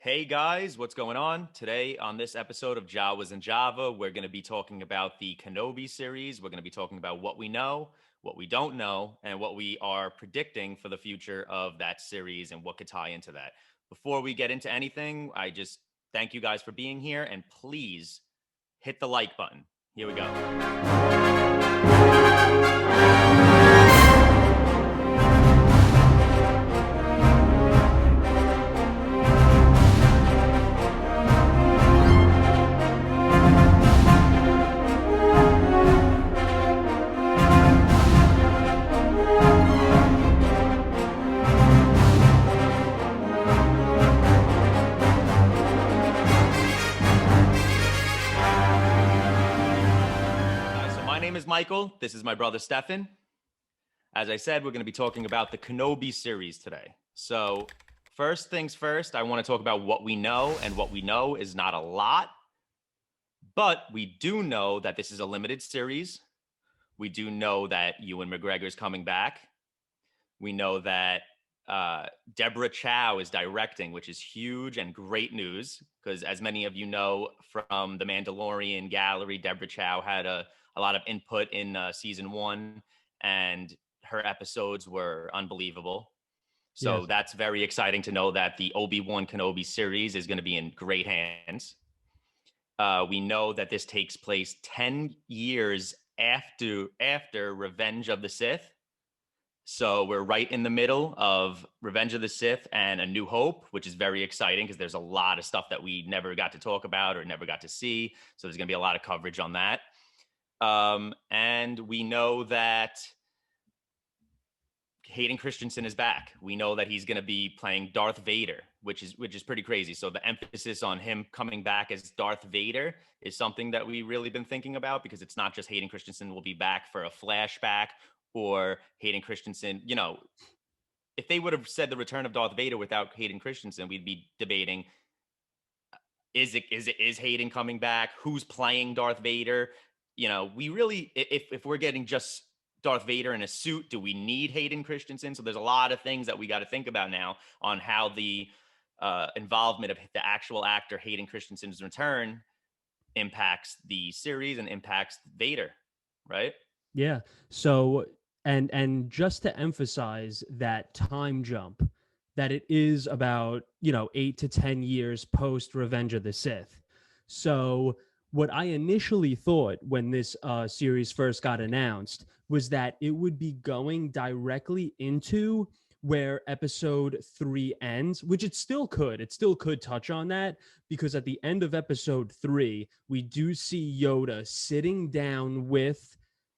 Hey guys, what's going on? Today on this episode of Jawas and Java, we're going to be talking about the Kenobi series. We're going to be talking about what we know, what we don't know, and what we are predicting for the future of that series and what could tie into that. Before we get into anything, I just thank you guys for being here and please hit the like button. Here we go. My name is Michael. This is my brother Stefan. As I said, we're going to be talking about the Kenobi series today. So first things first, I want to talk about what we know, and what we know is not a lot, but we do know that this is a limited series. We do know that Ewan McGregor is coming back. We know that Deborah Chow is directing, which is huge and great news because, as many of you know from the Mandalorian gallery, Deborah Chow had a lot of input in season 1, and her episodes were unbelievable. So Yes. that's very exciting to know that the Obi-Wan Kenobi series is going to be in great hands. We know that this takes place 10 years after Revenge of the Sith. So we're right in the middle of Revenge of the Sith and A New Hope, which is very exciting because there's a lot of stuff that we never got to talk about or never got to see. So there's going to be a lot of coverage on that. And we know that Hayden Christensen is back. We know that he's going to be playing Darth Vader, which is pretty crazy. So the emphasis on him coming back as Darth Vader is something that we really been thinking about, because it's not just Hayden Christensen will be back for a flashback, or Hayden Christensen, if they would have said the return of Darth Vader without Hayden Christensen, we'd be debating, is Hayden coming back? Who's playing Darth Vader? We really, if we're getting just Darth Vader in a suit, do we need Hayden Christensen? So there's a lot of things that we got to think about now on how the involvement of the actual actor Hayden Christensen's return impacts the series and impacts Vader, right? Yeah. So and just to emphasize that time jump, that it is about, 8 to 10 years post Revenge of the Sith. So what I initially thought when this series first got announced was that it would be going directly into where episode 3 ends, which it still could. It still could touch on that, because at the end of episode 3, we do see Yoda sitting down with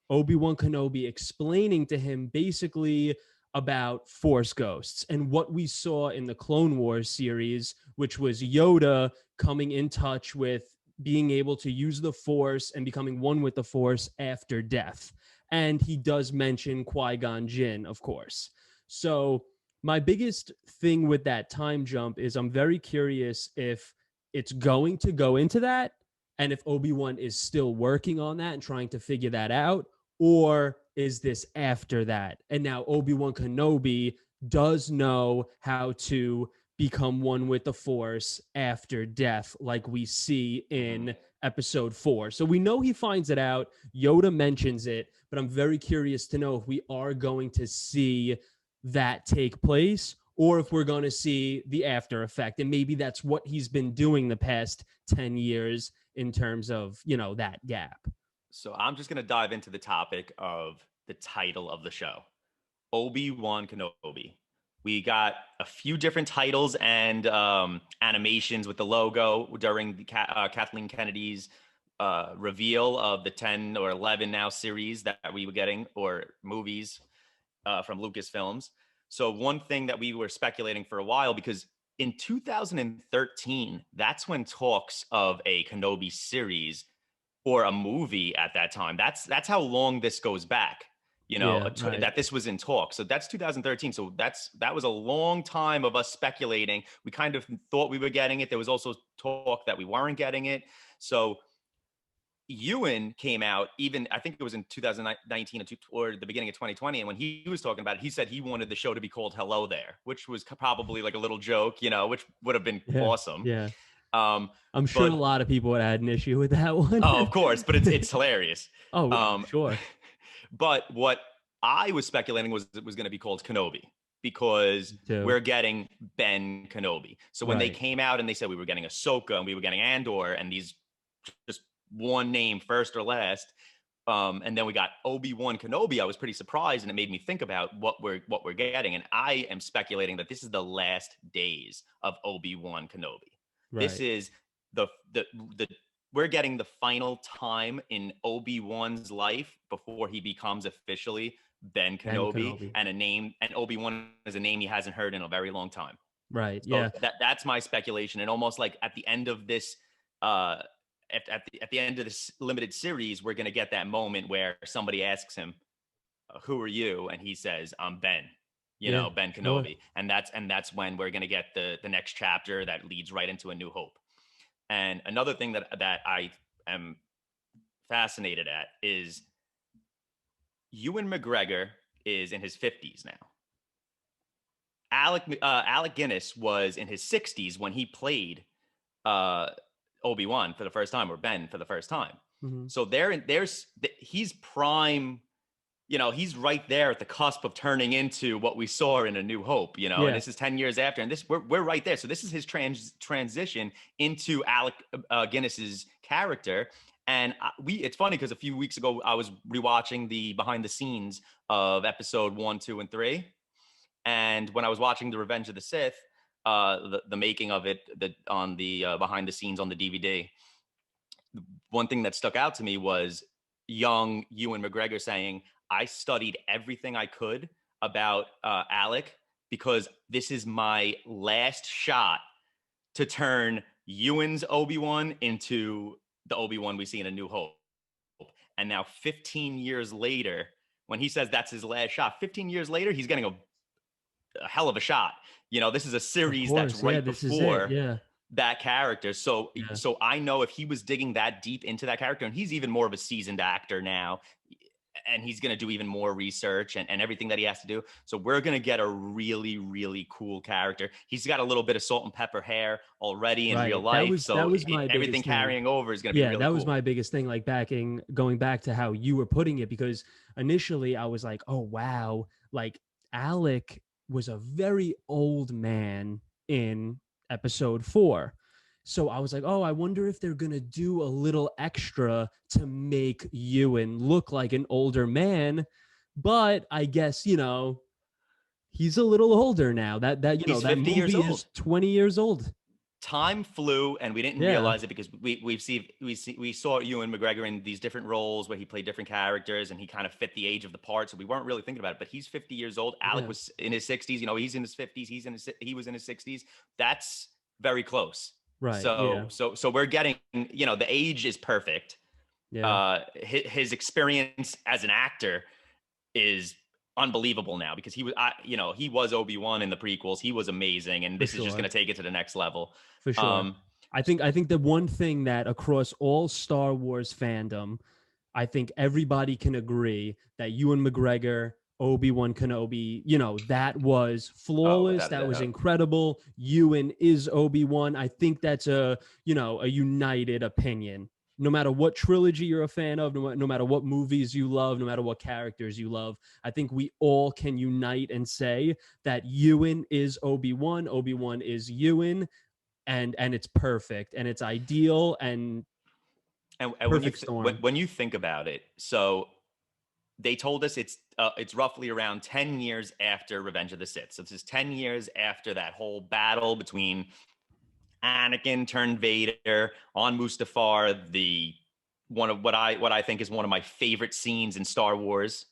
Obi-Wan Kenobi, explaining to him basically about Force ghosts and what we saw in the Clone Wars series, which was Yoda coming in touch with being able to use the Force and becoming one with the Force after death. And he does mention Qui-Gon Jinn, of course. So my biggest thing with that time jump is I'm very curious if it's going to go into that, and if Obi-Wan is still working on that and trying to figure that out, or is this after that? And now Obi-Wan Kenobi does know how to become one with the Force after death, like we see in episode 4. So we know he finds it out. Yoda mentions it, but I'm very curious to know if we are going to see that take place, or if we're going to see the after effect. And maybe that's what he's been doing the past 10 years in terms of, that gap. So I'm just going to dive into the topic of the title of the show, Obi-Wan Kenobi. We got a few different titles and animations with the logo during the Kathleen Kennedy's reveal of the 10 or 11 now series that we were getting, or movies from Lucasfilms. So one thing that we were speculating for a while, because in 2013, that's when talks of a Kenobi series or a movie at that time. That's how long this goes back. Yeah, right. That this was in talk. So that's 2013. So that was a long time of us speculating. We kind of thought we were getting it. There was also talk that we weren't getting it. So Ewan came out even, I think it was in 2019 or the beginning of 2020. And when he was talking about it, he said he wanted the show to be called Hello There, which was probably like a little joke, which would have been Yeah. awesome. Yeah. Um, I'm sure a but lot of people would have had an issue with that one. oh, of course, but it's hilarious. Oh, Um, sure. but what I was speculating was it was going to be called Kenobi because Too. we're getting Ben Kenobi. So when they Right. came out and they said we were getting Ahsoka and we were getting Andor and these just one name first or last, and then we got Obi-Wan Kenobi, I was pretty surprised, and it made me think about what we're getting. And I am speculating that this is the last days of Obi-Wan Kenobi. This Right. is the we're getting the final time in Obi-Wan's life before he becomes officially Ben Ben Kenobi, Kenobi. and Obi-Wan is a name he hasn't heard in a very long time. Right. So Yeah. that's my speculation. And almost like at the end of this, at the end of this limited series, we're gonna get that moment where somebody asks him, "Who are you?" and he says, "I'm Ben." Yeah. Ben Sure. Kenobi, and that's when we're gonna get the next chapter that leads right into A New Hope. And another thing that I am fascinated at is Ewan McGregor is in his 50s now. Alec Guinness was in his 60s when he played uh, Obi-Wan for the first time, or Ben for the first time. Hmm. So he's prime. He's right there at the cusp of turning into what we saw in A New Hope. And Yeah. this is 10 years after, and we're right there. So this is his transition into Alec Guinness's character. And it's funny because a few weeks ago I was rewatching the behind the scenes of episode 1, 2, and 3. And when I was watching The Revenge of the Sith, the making of it, on the behind the scenes on the DVD, one thing that stuck out to me was young Ewan McGregor saying, "I studied everything I could about Alec because this is my last shot to turn Ewan's Obi-Wan into the Obi-Wan we see in A New Hope." And now 15 years later, when he says that's his last shot, 15 years later, he's getting a hell of a shot. This is a Of series that's course. Yeah. right This is it. before Yeah. that character. So Yeah. so I know if he was digging that deep into that character, and he's even more of a seasoned actor now, and he's going to do even more research and everything that he has to do. So we're going to get a really, really cool character. He's got a little bit of salt and pepper hair already in real Right. That life. was that So was my everything biggest thing. carrying over is going to be Yeah, really that was cool. my biggest thing, like going back to how you were putting it, because initially I was like, oh wow, like Alec was a very old man in episode 4. So I was like, oh, I wonder if they're gonna do a little extra to make Ewan look like an older man. But I guess, he's a little older now. He's That 50 years movie old. is 20 years old. Time flew and we didn't Yeah. realize it because we saw Ewan McGregor in these different roles where he played different characters and he kind of fit the age of the part, so we weren't really thinking about it. But he's 50 years old. Alec Yeah. was in his 60s. He's in his 50s. He was in his 60s. That's very close. Right. Yeah. So we're getting, the age is perfect. Yeah. His experience as an actor is unbelievable now because he was Obi-Wan in the prequels. He was amazing, and For this is just sure. going to take it to the next level. For sure. I think the one thing that across all Star Wars fandom, I think everybody can agree that Ewan McGregor, Obi-Wan Kenobi, that was Oh, flawless. without a That was doubt. incredible. Ewan is Obi-Wan. I think that's a united opinion. No matter what trilogy you're a fan of, no matter what movies you love, no matter what characters you love, I think we all can unite and say that Ewan is Obi-Wan, Obi-Wan is Ewan, and it's perfect and it's ideal and And perfect storm. when you think about it, so they told us it's roughly around 10 years after Revenge of the Sith. So this is 10 years after that whole battle between Anakin turned Vader on Mustafar, the one of what I think is one of my favorite scenes in Star Wars.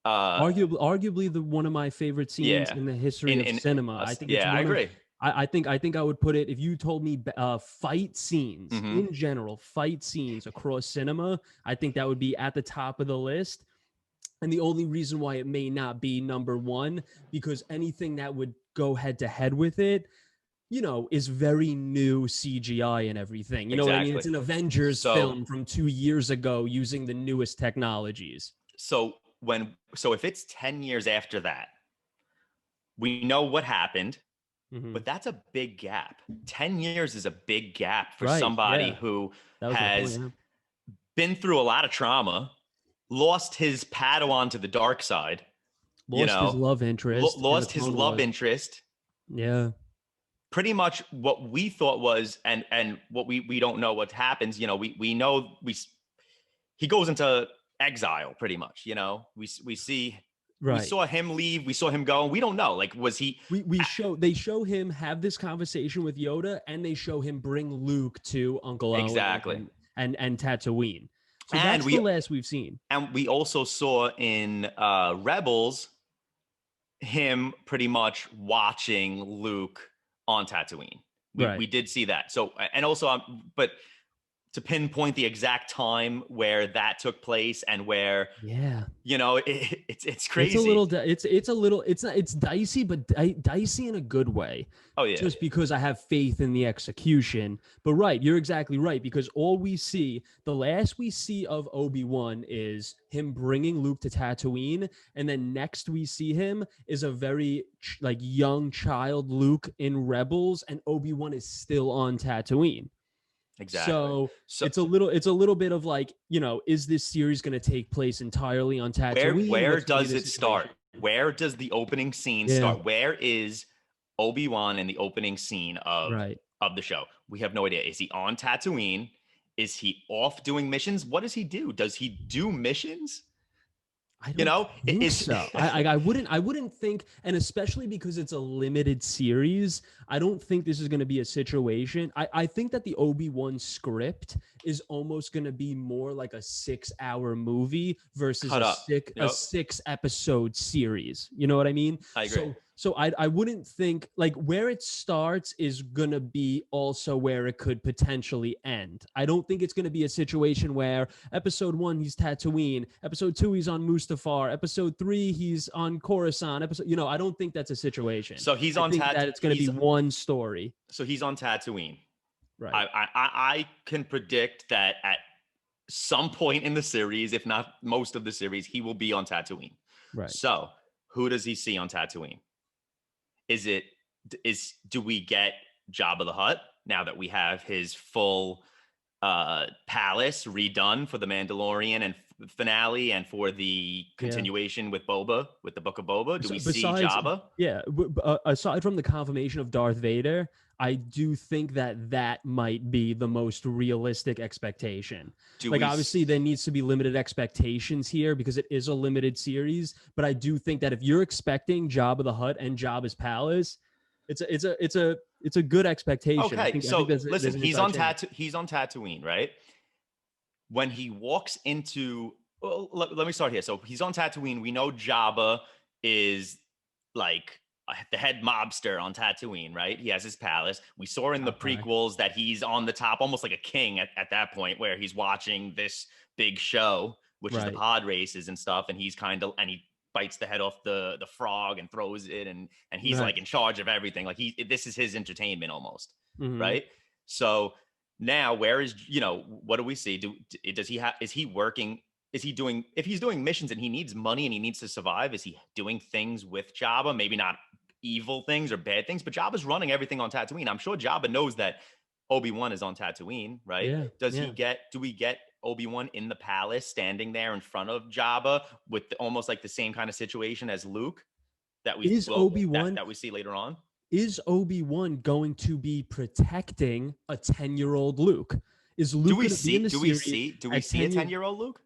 Arguably the one of my favorite scenes Yeah, in the history of cinema. I think it's I one of. agree. I think I would put it, if you told me fight scenes Mm-hmm. in general, fight scenes across cinema, I think that would be at the top of the list. And the only reason why it may not be number one, because anything that would go head to head with it, is very new CGI and everything. You know what I mean? Exactly. It's an Avengers So film from 2 years ago using the newest technologies. so if it's 10 years after that, we know what happened, Hmm. but that's a big gap. 10 years is a big gap for Right. somebody Yeah. who That was my point. has Yeah. been through a lot of trauma, lost his Padawan to the dark side, you Lost his know, love interest in the lost his Clone love Wars. interest. Yeah. Pretty much what we thought was, and what we don't know what happens. We know he goes into exile pretty much. We Right. saw him leave, we saw him go. We don't know, like, was he They show him have this conversation with Yoda, and they show him bring Luke to Uncle Owen exactly. and Tatooine. So And that's the we last we've seen. and we also saw in Rebels him pretty much watching Luke on Tatooine. We Right. we did see that. So, and also, but to pinpoint the exact time where that took place and where, Yeah. it's It's a crazy. little it's a little it's not it's dicey, but dicey in a good way. Oh yeah. Just because I have faith in the execution. But right, you're exactly right, because the last we see of Obi-Wan is him bringing Luke to Tatooine, and then next we see him is a very like young child Luke in Rebels, and Obi-Wan is still on Tatooine. Exactly. So So it's a little bit of like, is this series going to take place entirely on Tatooine? where What's going to be does the it start? situation? Where does the opening scene Yeah, start? Where is Obi-Wan in the opening scene right. of the show? We have no idea. Is he on Tatooine? Is he off doing missions? What does he do? Does he do missions? I You don't know, think is so. I wouldn't think, and especially because it's a limited series, I don't think this is going to be a situation. I think that the Obi-Wan script is almost going to be more like a 6-hour movie versus cut up. a Yep, 6 episode series. You know what I mean? I agree. So I wouldn't think like where it starts is going to be also where it could potentially end. I don't think it's going to be a situation where episode 1 he's Tatooine, episode 2 he's on Mustafar, episode 3 he's on Coruscant, I don't think that's a situation. So he's I on think that it's going to be one story. So he's on Tatooine. Right. I can predict that at some point in the series, if not most of the series, he will be on Tatooine. Right. So who does he see on Tatooine? Do we get Jabba the Hutt now that we have his full palace redone for the Mandalorian and finale, and for the continuation with Boba, with the Book of Boba? Do we see Jabba? Yeah, aside from the confirmation of Darth Vader, I do think that might be the most realistic expectation. Obviously, there needs to be limited expectations here because it is a limited series. But I do think that if you're expecting Jabba the Hutt and Jabba's palace, it's a good expectation. Okay, I think listen, he's on Tatooine, right? When he walks into, well, let me start here. So he's on Tatooine. We know Jabba is like the head mobster on Tatooine, right? He has his palace. We saw in the prequels that he's on the top, almost like a king at that point, where he's watching this big show, which is the pod races and stuff. And he's and he bites the head off the frog and throws it. And he's like in charge of everything. Like this is his entertainment almost. Mm-hmm. Right. So now where is, what do we see? Is he working? Is he doing, if he's doing missions and he needs money and he needs to survive, is he doing things with Jabba? Maybe not evil things or bad things, but Jabba's running everything on Tatooine. I'm sure Jabba knows that Obi-Wan is on Tatooine, right? Yeah. Do we get Obi-Wan in the palace standing there in front of Jabba with almost like the same kind of situation as Luke that we see later on? Is Obi-Wan going to be protecting a 10-year-old Luke? Is Luke going to be in the series? Do we see a 10-year-old Luke?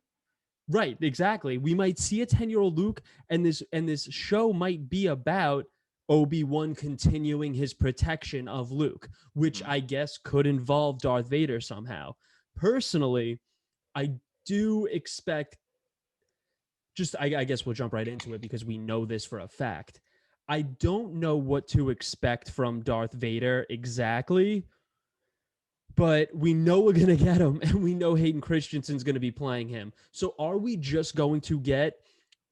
Right, exactly. We might see a 10-year-old Luke, and this show might be about Obi-Wan continuing his protection of Luke, which I guess could involve Darth Vader somehow. Personally, I do expect, I guess we'll jump right into it because we know this for a fact. I don't know what to expect from Darth Vader exactly, but we know we're going to get him, and we know Hayden Christensen's going to be playing him. So are we just going to get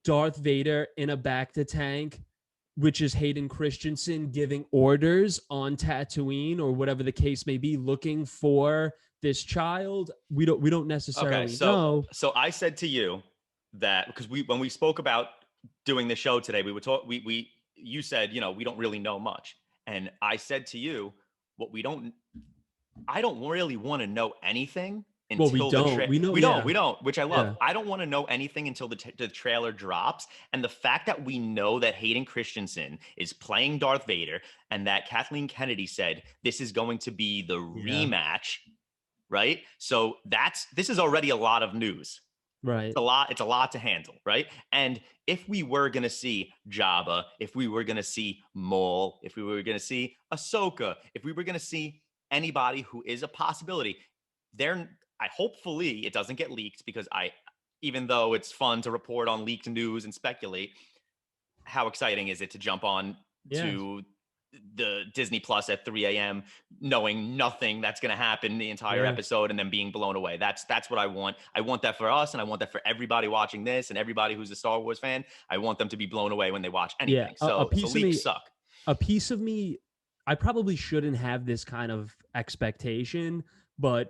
Darth Vader in a bacta tank which is Hayden Christensen giving orders on Tatooine or whatever the case may be, looking for this child. We don't Okay, necessarily so know. I said to you that because when we spoke about doing the show today, we would talk. We you said, we don't really know much, and I said to you, what we don't. I don't really want to know anything Well, we until don't. We know, yeah. we don't, which I love. Yeah. I don't want to know anything until the trailer drops. And the fact that we know that Hayden Christensen is playing Darth Vader and that Kathleen Kennedy said this is going to be the Yeah. rematch, right? So this is already a lot of news. Right. It's a lot to handle, right? And if we were going to see Jabba, if we were going to see Maul, if we were going to see Ahsoka, if we were going to see anybody who is a possibility, I hopefully it doesn't get leaked, because even though it's fun to report on leaked news and speculate, how exciting is it to jump on to the Disney Plus at 3 a.m. knowing nothing that's going to happen the entire episode and then being blown away. That's what I want. I want that for us, and I want that for everybody watching this and everybody who's a Star Wars fan. I want them to be blown away when they watch anything. So leaks suck. A piece of me, I probably shouldn't have this kind of expectation, but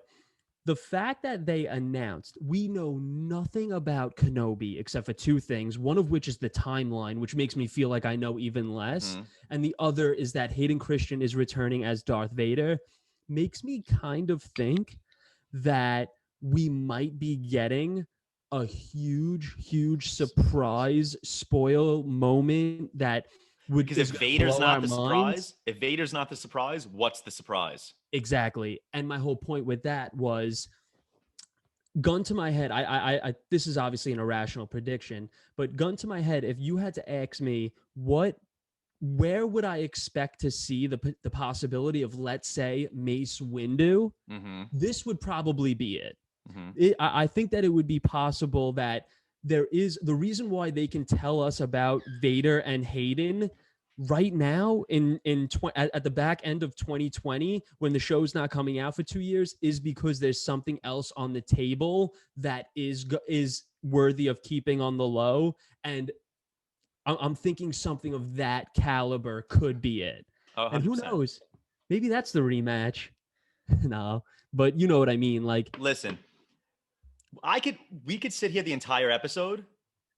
the fact that they announced, we know nothing about Kenobi except for two things, one of which is the timeline, which makes me feel like I know even less. Mm-hmm. And the other is that Hayden Christensen is returning as Darth Vader, makes me kind of think that we might be getting a huge surprise spoil moment that would, because if Vader's not the surprise, what's the surprise? Exactly. And my whole point with that was, gun to my head, I this is obviously an irrational prediction, but gun to my head, if you had to ask me where would I expect to see the possibility of, let's say, Mace Windu, this would probably be it. I think that it would be possible that there is the reason why they can tell us about Vader and Hayden right now at the back end of 2020, when the show's not coming out for 2 years, is because there's something else on the table that is worthy of keeping on the low. And I'm thinking something of that caliber could be it. 100%. And who knows? Maybe that's the rematch. No, but you know what I mean. Like, listen, we could sit here the entire episode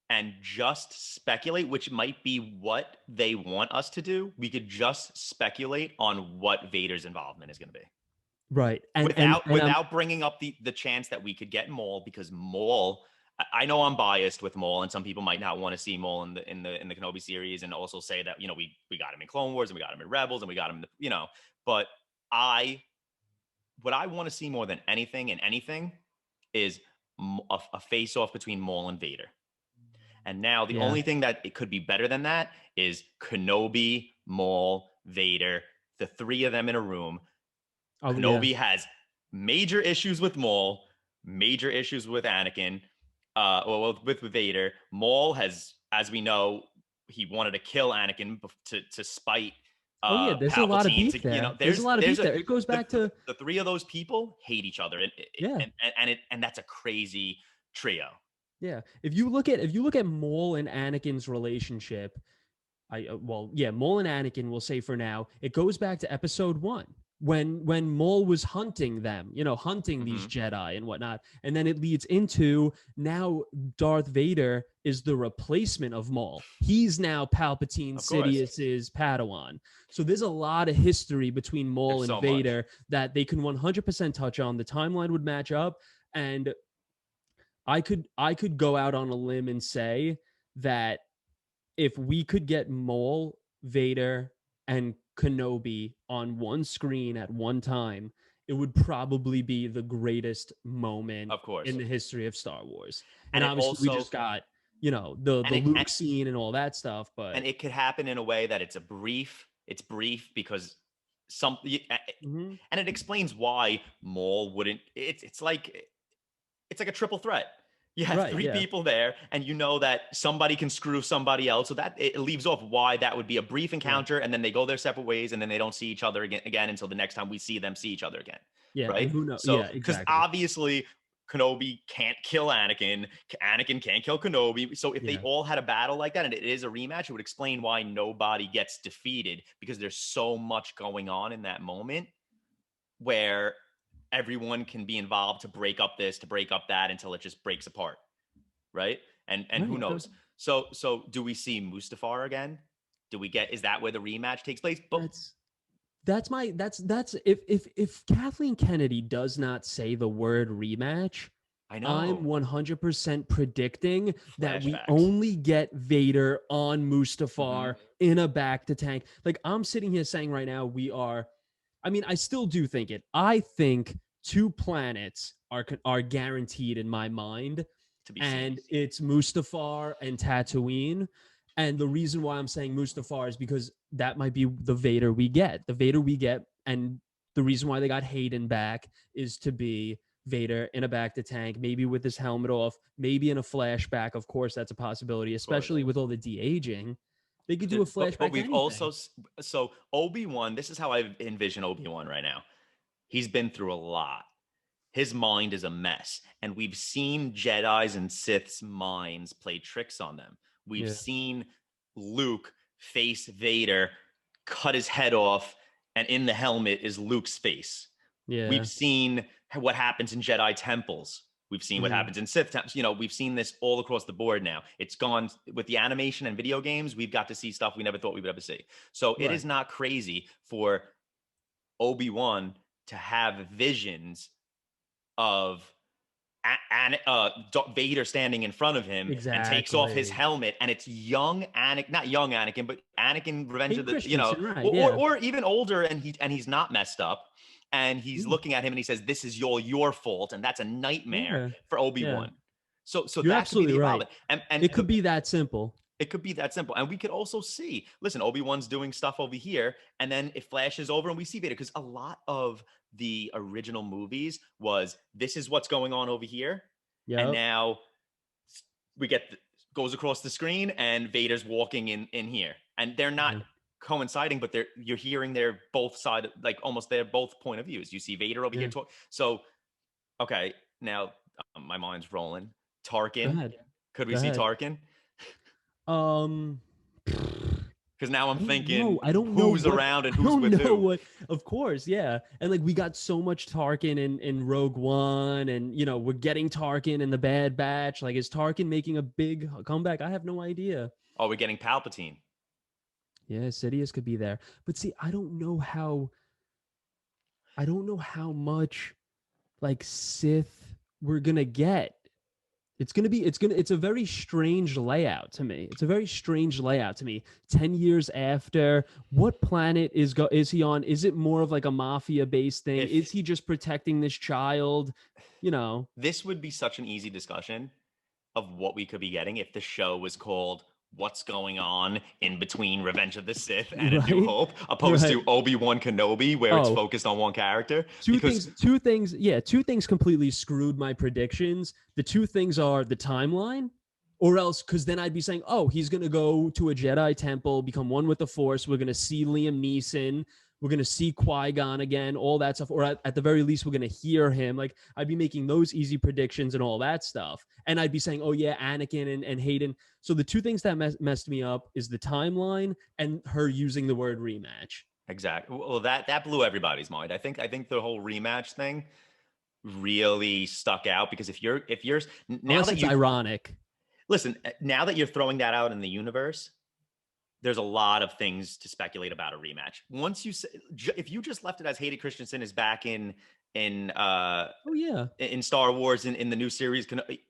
and just speculate, which might be what they want us to do. We could just speculate on what Vader's involvement is going to be. Right. And without bringing up the chance that we could get Maul, because Maul, I know I'm biased with Maul, and some people might not want to see Maul in the Kenobi series, and also say that, we got him in Clone Wars and we got him in Rebels and we got him in but what I want to see more than anything is a face-off between Maul and Vader. And now the only thing that it could be better than that is Kenobi, Maul, Vader, the three of them in a room. Kenobi has major issues with Maul, major issues with Anakin, with Vader. Maul has, as we know, he wanted to kill Anakin to spite there's Palpatine. A lot of beef there. There's a lot of beef there. It goes back to the three of those people hate each other, and that's a crazy trio. Yeah, if you look at Maul and Anakin's relationship, Maul and Anakin, we'll say for now, it goes back to episode 1 when Maul was hunting them, these Jedi and whatnot, and then it leads into now Darth Vader is the replacement of Maul. He's now Palpatine Sidious's Padawan. So there's a lot of history between Maul and Vader that they can 100% touch on. The timeline would match up, and I could go out on a limb and say that if we could get Maul, Vader, and Kenobi on one screen at one time, it would probably be the greatest moment, of course, in the history of Star Wars. And obviously we just got, the Luke scene and all that stuff, but and it could happen in a way that it's brief because and it explains why Maul wouldn't. It's like a triple threat. You have three people there, and you know that somebody can screw somebody else. So that it leaves off why that would be a brief encounter, and then they go their separate ways, and then they don't see each other again until the next time we see them see each other again. Yeah, right. And who knows? So, yeah, because exactly. obviously Kenobi can't kill Anakin. Anakin can't kill Kenobi. So if they all had a battle like that and it is a rematch, it would explain why nobody gets defeated, because there's so much going on in that moment where everyone can be involved to break up this, to break up that, until it just breaks apart. Right. And who knows? So do we see Mustafar again? Is that where the rematch takes place? But that's if Kathleen Kennedy does not say the word rematch, I know. I'm 100% predicting that we Flashbacks. only get Vader on Mustafar in a back to tank. Like, I'm sitting here saying right now, I still do think it. I think 2 planets are guaranteed in my mind, to be and seen. it's Mustafar and Tatooine. And the reason why I'm saying Mustafar is because that might be the Vader we get. The Vader we get, and the reason why they got Hayden back is to be Vader in a back to tank, maybe with his helmet off, maybe in a flashback. Of course, that's a possibility, especially with all the de-aging. They could do a flashback. But we've also, so Obi-Wan, this is how I envision Obi-Wan right now. He's been through a lot. His mind is a mess. And we've seen Jedi's and Sith's minds play tricks on them. We've seen Luke face Vader, cut his head off, and in the helmet is Luke's face. We've seen what happens in Jedi temples. We've seen what happens in Sith temples. We've seen this all across the board now. It's gone with the animation and video games. We've got to see stuff we never thought we would ever see. So it is not crazy for Obi-Wan to have visions of Vader standing in front of him and takes off his helmet, and it's young Anakin, not young Anakin, but Anakin, Revenge of the, or even older, and he's not messed up, and he's looking at him and he says, "This is your fault," and that's a nightmare for Obi-Wan. So you're absolutely right. And it could be that simple. It could be that simple. And we could also see, listen, Obi-Wan's doing stuff over here, and then it flashes over and we see Vader, because a lot of the original movies was, this is what's going on over here. And now we get, goes across the screen and Vader's walking in here. And they're not coinciding, but you're hearing their both side, like almost their both point of views. You see Vader over here talk. So, okay, now my mind's rolling. Tarkin. Could we see Tarkin? Because now I'm thinking, I don't know who's around and who's with who. Of course, yeah. And like, we got so much Tarkin in Rogue One, and we're getting Tarkin in the Bad Batch. Like, is Tarkin making a big comeback? I have no idea. Oh, we're getting Palpatine. Yeah, Sidious could be there. But see, I don't know how much like Sith we're gonna get. It's a very strange layout to me. 10 years after, what planet is he on? Is it more of like a mafia based thing? Is he just protecting this child? This would be such an easy discussion of what we could be getting if the show was called What's Going On in Between Revenge of the Sith and A New Hope, opposed to Obi-Wan Kenobi, where it's focused on one character. Two things completely screwed my predictions. The 2 things are the timeline, or else, because then I'd be saying, oh, he's going to go to a Jedi temple, become one with the Force. We're going to see Liam Neeson. We're going to see Qui-Gon again, all that stuff. Or at the very least, we're going to hear him. Like, I'd be making those easy predictions and all that stuff. And I'd be saying, oh, yeah, Anakin and Hayden. So the 2 things that messed me up is the timeline and her using the word rematch. Exactly. Well, that blew everybody's mind. I think the whole rematch thing really stuck out, because if you're now unless that it's ironic. Listen, now that you're throwing that out in the universe, there's a lot of things to speculate about a rematch. Once if you just left it as Hayden Christensen is back in Star Wars in the new series,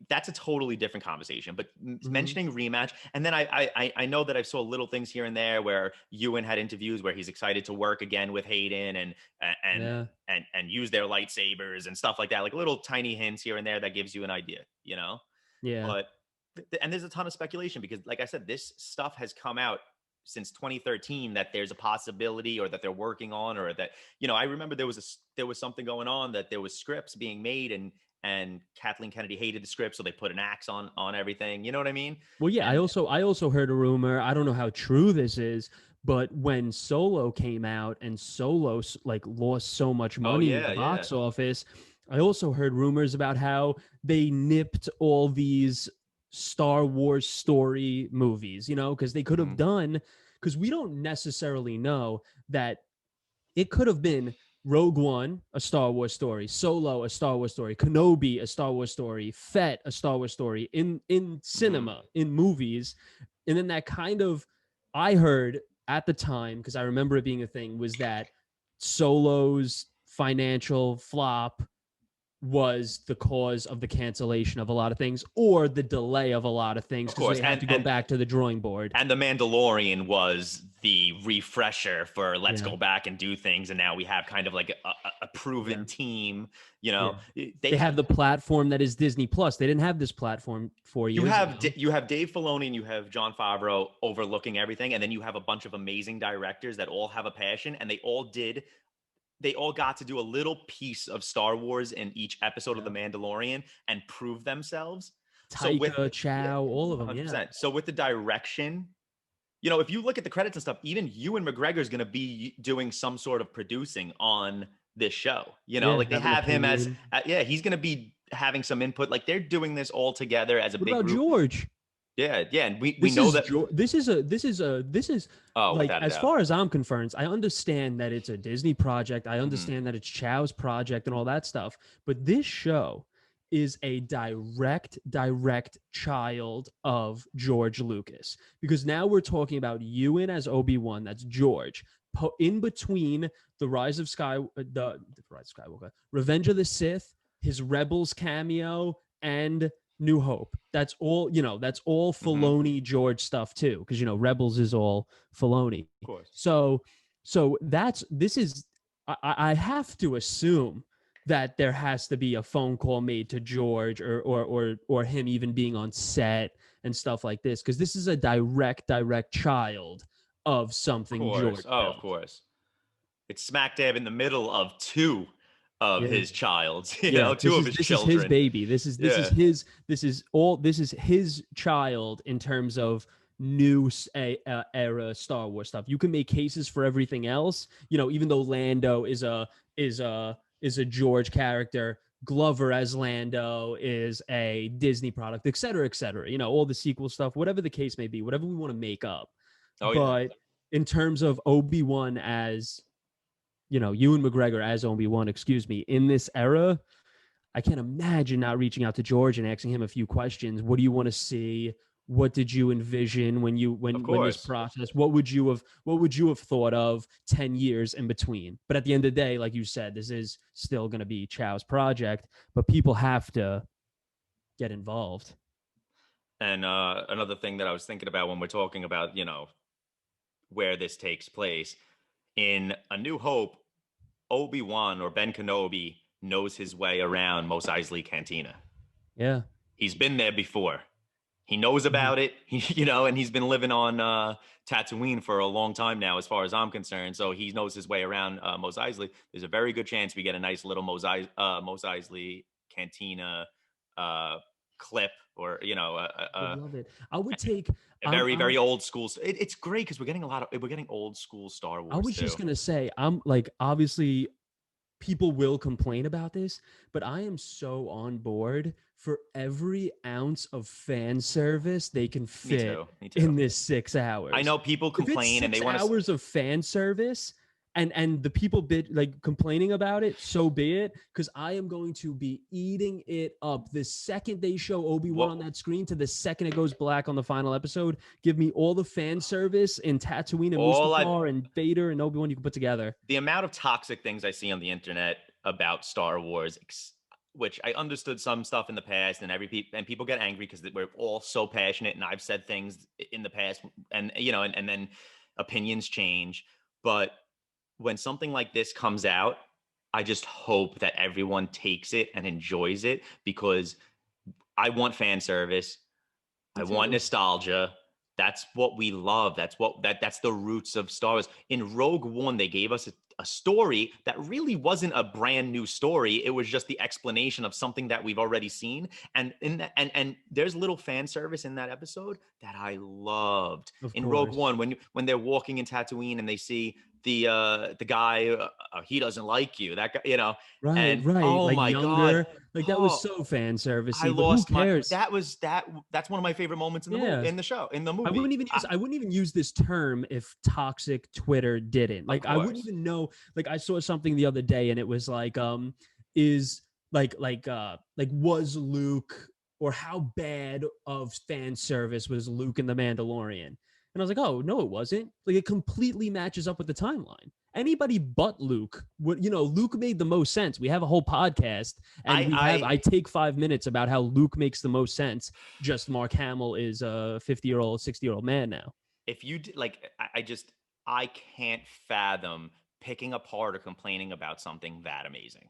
that's a totally different conversation. But mentioning rematch, and then I know that I saw little things here and there where Ewan had interviews where he's excited to work again with Hayden and use their lightsabers and stuff like that, like little tiny hints here and there that gives you an idea, But and there's a ton of speculation, because, like I said, this stuff has come out since 2013 that there's a possibility, or that they're working on, or that, I remember there was something going on, that there was scripts being made, and Kathleen Kennedy hated the script, so they put an axe on everything. You know what I mean? Well, yeah, I also heard a rumor. I don't know how true this is, but when Solo came out and Solo like lost so much money in the box office, I also heard rumors about how they nipped all these Star Wars story movies, because they could have done, because we don't necessarily know that it could have been Rogue One, a Star Wars story, Solo, a Star Wars story, Kenobi, a Star Wars story, Fett, a Star Wars story in cinema, in movies. And then that kind of, I heard at the time, because I remember it being a thing, was that Solo's financial flop was the cause of the cancellation of a lot of things or the delay of a lot of things Of because course, they had to go back to the drawing board. And The Mandalorian was the refresher for let's Yeah. go back and do things. And now we have kind of like a proven team, They have the platform that is Disney Plus. They didn't have this platform 4 years ago. You have Dave Filoni and you have Jon Favreau overlooking everything. And then you have a bunch of amazing directors that all have a passion and they all got to do a little piece of Star Wars in each episode of The Mandalorian and prove themselves. Taika, Chow, all of them. 100%. Yeah. So with the direction, if you look at the credits and stuff, even Ewan McGregor is going to be doing some sort of producing on this show. Like they have him as, he's going to be having some input. Like they're doing this all together as a big group. What about George? Yeah, and we know that this is like, as far as I'm concerned, I understand that it's a Disney project. I understand that it's Chow's project and all that stuff. But this show is a direct child of George Lucas, because now we're talking about Ewan as Obi-Wan. That's George. In between the Rise of Skywalker, Revenge of the Sith, his Rebels cameo, and New Hope. That's all, that's all Filoni George stuff too, because Rebels is all Filoni. Of course. So I have to assume that there has to be a phone call made to George or him even being on set and stuff like this, because this is a direct child of something George. Of course. It's smack dab in the middle of two of his childs, two of his children. This is his baby. This is his child in terms of new era Star Wars stuff. You can make cases for everything else, even though Lando is a George character, Glover as Lando is a Disney product, et cetera, all the sequel stuff, whatever the case may be, whatever we want to make up. But in terms of Obi-Wan as, Ewan McGregor as Obi-Wan, in this era, I can't imagine not reaching out to George and asking him a few questions. What do you want to see? What did you envision when this process? What would you have thought of 10 years in between? But at the end of the day, like you said, this is still going to be Chow's project, but people have to get involved. And another thing that I was thinking about when we're talking about, where this takes place, in A New Hope, Obi-Wan or Ben Kenobi knows his way around Mos Eisley Cantina. Yeah. He's been there before. He knows about it, and he's been living on Tatooine for a long time now, as far as I'm concerned. So he knows his way around Mos Eisley. There's a very good chance we get a nice little Mos Eisley Cantina clip, or I love it. I would take a very old school. It's great because we're getting old school Star Wars. I was just gonna say, I'm like, obviously people will complain about this, but I am so on board for every ounce of fan service they can fit Me too. in this 6 hours. I know people complain and they want 6 hours of fan service, and the people complaining about it, so be it, because I am going to be eating it up the second they show Obi-Wan on that screen to the second it goes black on the final episode. Give me all the fan service in Tatooine and Mustafar and Vader and Obi-Wan you can put together. The amount of toxic things I see on the internet about Star Wars, which I understood some stuff in the past, and people get angry because we're all so passionate, and I've said things in the past, and and then opinions change, but when something like this comes out, I just hope that everyone takes it and enjoys it, because I want fan service. I want nostalgia. That's what we love. That's the roots of Star Wars. In Rogue One, they gave us a story that really wasn't a brand new story. It was just the explanation of something that we've already seen. And and there's little fan service in that episode that I loved. In Rogue One, when they're walking in Tatooine and they see the guy, he doesn't like you, that guy, Right, and right. oh Like my god, younger, like that was oh, so fan I servicey, but who lost my cares? that's one of my favorite moments in the movie, Yeah. in the I movie. wouldn't even use I wouldn't even use this term if toxic Twitter didn't. Of Like I wouldn't course. even know. Like I saw something the other day and it was like is like was Luke, or how bad of fan service was Luke in The Mandalorian? And I was like, "Oh, no it wasn't." Like it completely matches up with the timeline. Anybody but Luke would, Luke made the most sense. We have a whole podcast and I I take 5 minutes about how Luke makes the most sense. Just Mark Hamill is a 50-year-old, 60-year-old man now. if you like, I can't fathom picking apart or complaining about something that amazing.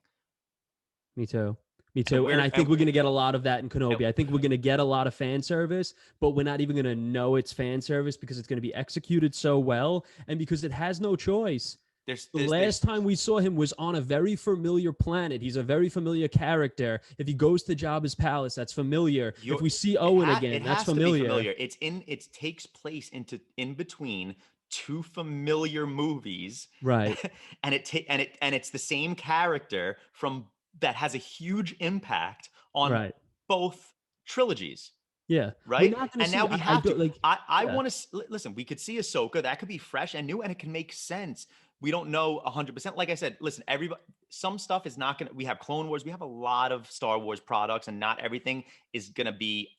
Me too. Me And too. And we're I think we're going to get a lot of that in Kenobi. I think we're going to get a lot of fan service, but we're not even going to know it's fan service because it's going to be executed so well and because it has no choice. The there's last time we saw him was on a very familiar planet. He's a very familiar character. If he goes to Jabba's palace, that's familiar. If we see Owen it again, that's has to be familiar. familiar. It takes place in between two familiar movies, Right. and it's the same character from that has a huge impact on Right. both trilogies. Yeah. We're Right. not going to And see, now we have to. like, I yeah, want to listen. We could see Ahsoka. That could be fresh and new, and it can make sense. We don't know 100%. Like I said, listen. Everybody, some stuff is not gonna. We have Clone Wars. We have a lot of Star Wars products, and not everything is gonna be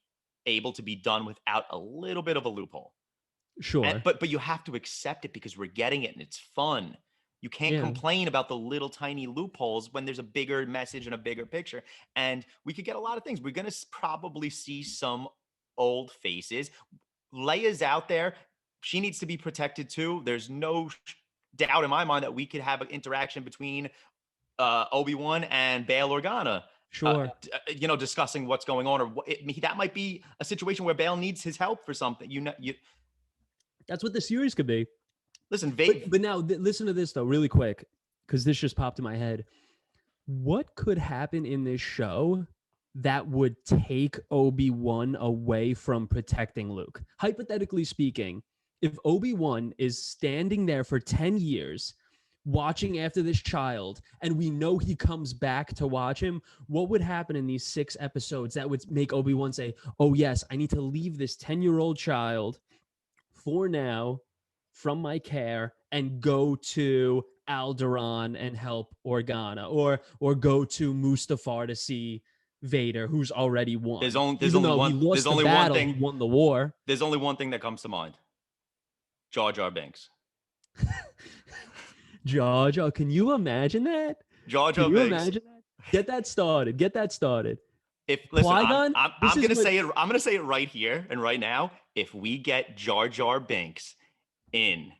able to be done without a little bit of a loophole. And sure. but you have to accept it because we're getting it and it's fun. You can't Yeah. complain about the little tiny loopholes when there's a bigger message and a bigger picture. And we could get a lot of things. We're going to probably see some old faces. Leia's out there. She needs to be protected too. There's no doubt in my mind that we could have an interaction between Obi-Wan and Bail Organa. Sure. Discussing what's going on, or that might be a situation where Bail needs his help for something. That's what the series could be. Listen, But now listen to this though, really quick, because this just popped in my head. What could happen in this show that would take Obi-Wan away from protecting Luke? Hypothetically speaking, if Obi-Wan is standing there for 10 years watching after this child and we know he comes back to watch him, what would happen in these 6 episodes that would make Obi-Wan say, "Oh yes, I need to leave this 10-year-old child for now from my care and go to Alderaan and help Organa, or go to Mustafar to see Vader, who's already won. there's Even only though he one lost the battle, he won the war." there's only one thing that comes to mind. Jar Jar Binks. Jar Jar, can you imagine that? Jar Can Jar you Binks. imagine that? Get that started. Get that started. If listen, Qui-Gon, I'm gonna say it. I'm gonna say it right here and right now. If we get Jar Jar Binks in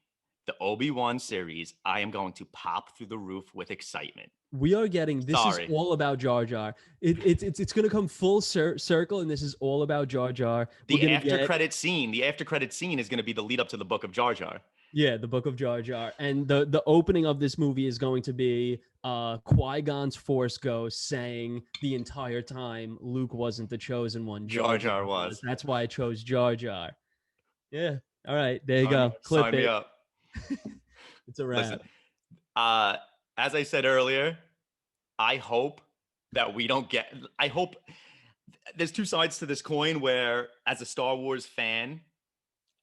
the Obi-Wan series, I am going to pop through the roof with excitement. We are getting this. Sorry. Is all about Jar Jar. It's going to come full circle, and this is all about Jar Jar. The after credit scene is going to be the lead up to the book of Jar Jar. Yeah, the book of Jar Jar, and the opening of this movie is going to be Qui-Gon's Force Ghost saying the entire time Luke wasn't the chosen one. Jar Jar was. That's why I chose Jar Jar. Yeah. All right. There you go. Clip sign it. Me up. It's a wrap. Listen, as I said earlier, I hope that we don't get. I hope there's two sides to this coin. Where, as a Star Wars fan,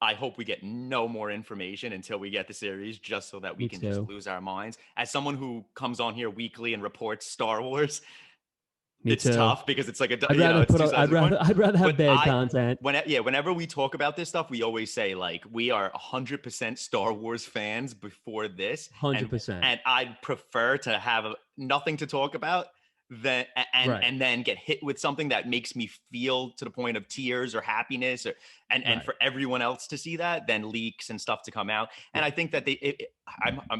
I hope we get no more information until we get the series, just so that we can just lose our minds. As someone who comes on here weekly and reports Star Wars, it's tough because it's like I'd rather have bad content. Whenever we talk about this stuff, we always say like we are 100% Star Wars fans before this, 100%, and I'd prefer to have nothing to talk about and then get hit with something that makes me feel to the point of tears or happiness, and for everyone else to see that, then leaks and stuff to come out. And I think that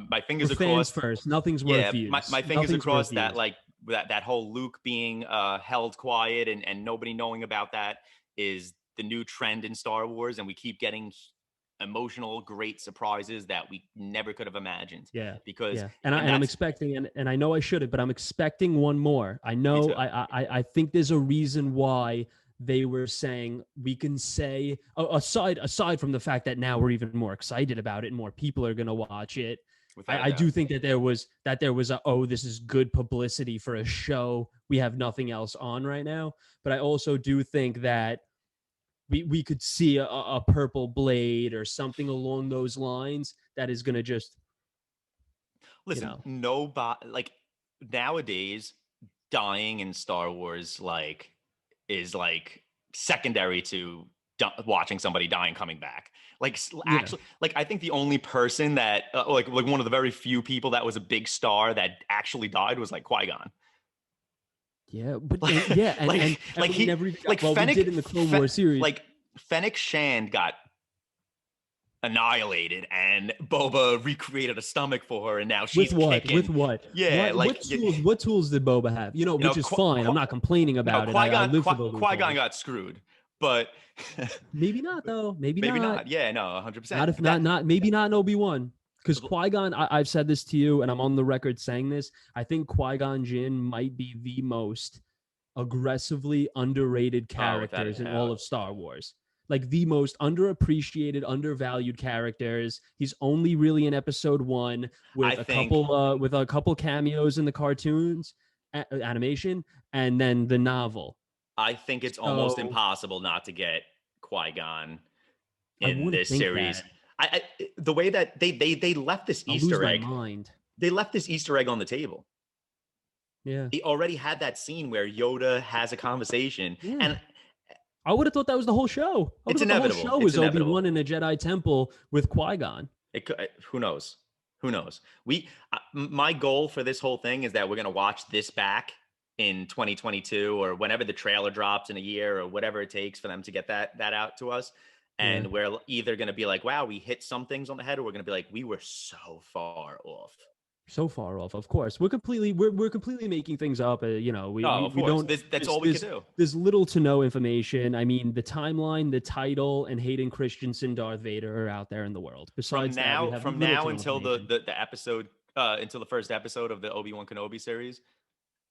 my fingers are crossed. First, nothing's worth views. My fingers are crossed that like that whole Luke being held quiet and nobody knowing about that is the new trend in Star Wars, and we keep getting emotional, great surprises that we never could have imagined. I'm expecting, and I know I shouldn't, but I'm expecting one more. I know I think there's a reason why they were saying we can say aside from the fact that now we're even more excited about it and more people are going to watch it. Without a I doubt. do think that there was a, oh, this is good publicity for a show we have nothing else on right now. But I also do think that we could see a purple blade or something along those lines that is going to just, Listen, nobody like nowadays dying in Star Wars is like secondary to watching somebody die and coming back. Like yeah, actually, like I think the only person that like one of the very few people that was a big star that actually died was like Qui-Gon. yeah, but Like yeah, and like we he never even got, like well, we did in the Clone Wars series Like Fennec Shand got annihilated and Boba recreated a stomach for her and now with she's what? With kicking. what? Yeah, like What tools? What tools did Boba have? you know, Which is fine. I'm not complaining no, about it. I live for the Qui-Gon loopholes. got screwed, but Maybe not though. Maybe maybe not. not. Yeah, no, 100%. Not if That not maybe not in Obi-Wan. Because Qui-Gon, I've said this to you, and I'm on the record saying this. I think Qui-Gon Jinn might be the most aggressively underrated without a characters in all doubt. of Star Wars. Like the most underappreciated, undervalued characters. He's only really in Episode 1 I with think a couple cameos in the cartoons, animation, and then the novel. I think it's almost So impossible not to get Qui-Gon I in wouldn't this think series. that. The way that they left this I'll lose Easter my egg, mind. they left this Easter egg on the table. Yeah. They already had that scene where Yoda has a conversation, Yeah. and I would have thought that was the whole show. I would it's have thought the whole inevitable. show It's was inevitable. Obi-Wan in a Jedi temple with Qui-Gon. It could, who knows? Who knows? My goal for this whole thing is that we're gonna watch this back in 2022 or whenever the trailer drops in a year or whatever it takes for them to get that out to us. Yeah. And we're either gonna be like, wow, we hit some things on the head, or we're gonna be like, we were so far off. So far off, of course. We're completely making things up. Oh, of We course. don't. That's all we could do. There's little to no information. I mean, the timeline, the title, and Hayden Christensen, Darth Vader are out there in the world. Besides that, we have From little now to no until information. the episode until the first episode of the Obi-Wan Kenobi series,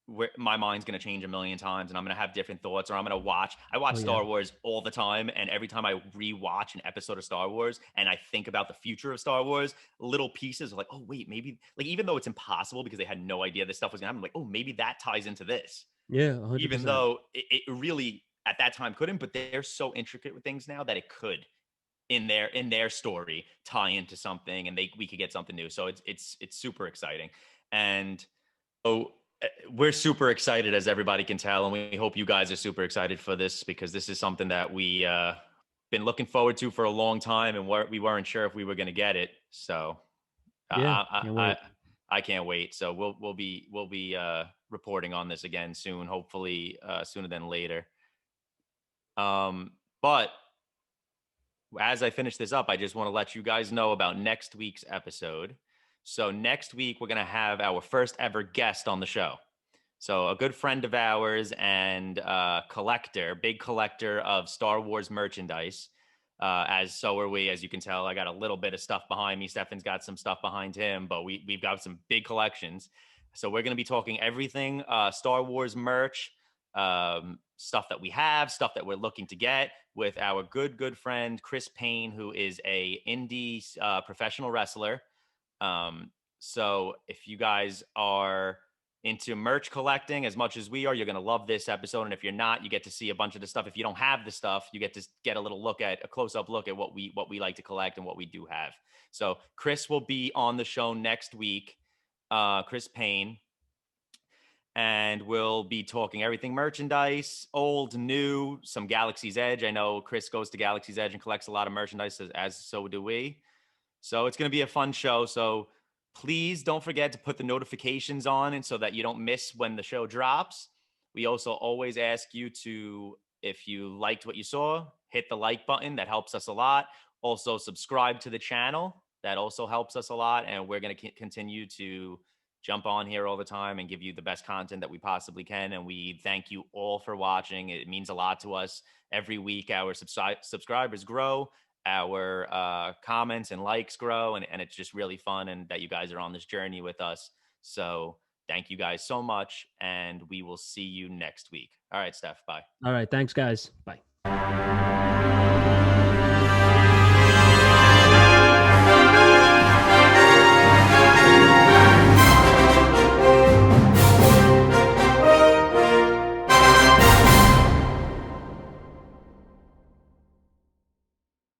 where my mind's going to change a million times and I'm going to have different thoughts, or I'm going to I watch Oh yeah. Star Wars all the time. And every time I rewatch an episode of Star Wars and I think about the future of Star Wars, little pieces are like, oh, wait, maybe like, even though it's impossible because they had no idea this stuff was going to happen, I'm like, oh, maybe that ties into this, Yeah, even 100%. though it really at that time couldn't, but they're so intricate with things now that it could in their story tie into something and we could get something new. So it's super exciting. And so we're super excited, as everybody can tell, and we hope you guys are super excited for this because this is something that we been looking forward to for a long time, and we weren't sure if we were going to get it. So Yeah, I, can't I, wait. I can't wait. So we'll be reporting on this again soon, hopefully sooner than later. But as I finish this up, I just want to let you guys know about next week's episode. So next week, we're going to have our first ever guest on the show. So a good friend of ours and big collector of Star Wars merchandise. As so are we, as you can tell. I got a little bit of stuff behind me. Stefan's got some stuff behind him, but we've got some big collections. So we're going to be talking everything Star Wars merch, stuff that we have, stuff that we're looking to get with our good friend Chris Payne, who is a indie professional wrestler. So if you guys are into merch collecting as much as we are, you're going to love this episode. And if you're not, you get to see a bunch of the stuff. If you don't have the stuff, you get to get a close-up look at what we like to collect and what we do have. So Chris will be on the show next week, Chris Payne, and we'll be talking everything merchandise, old, new, some Galaxy's Edge. I know Chris goes to Galaxy's Edge and collects a lot of merchandise, as so do we. So it's going to be a fun show. So please don't forget to put the notifications on and so that you don't miss when the show drops. We also always ask you to, if you liked what you saw, hit the like button. That helps us a lot. Also subscribe to the channel. That also helps us a lot. And we're going to continue to jump on here all the time and give you the best content that we possibly can. And we thank you all for watching. It means a lot to us. Every week, our subscribers grow, our comments and likes grow, and it's just really fun, and that you guys are on this journey with us. So thank you guys so much, and we will see you next week. All right, Steph, bye. All right, thanks guys. Bye.